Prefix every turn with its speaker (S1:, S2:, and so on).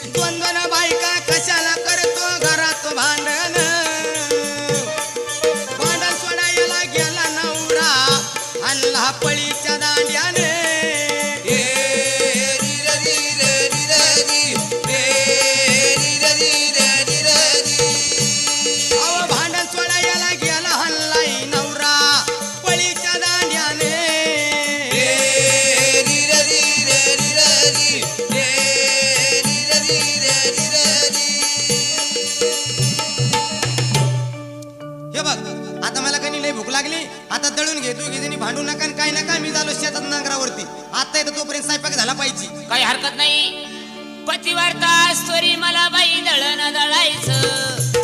S1: द्वंद्वन बायका कशाला करतो घरात भांडण भांडण सोडायला गेला नवरा आणला पळीच्या दांड्याने भांडण सोडायला गेला हल्लाई नवरा पळीच्या दांड्याने हे बघ आता मला कधी लय भूक लागली आता दळून घेतो की भांडू नका आणि काय नका मी झालो शेतात नांगरावरती आता येतो तोपर्यंत स्वयंपाक झाला पाहिजे
S2: काही हरकत नाही पतिवार्ता स्वरी मला बाई दळण दळायचं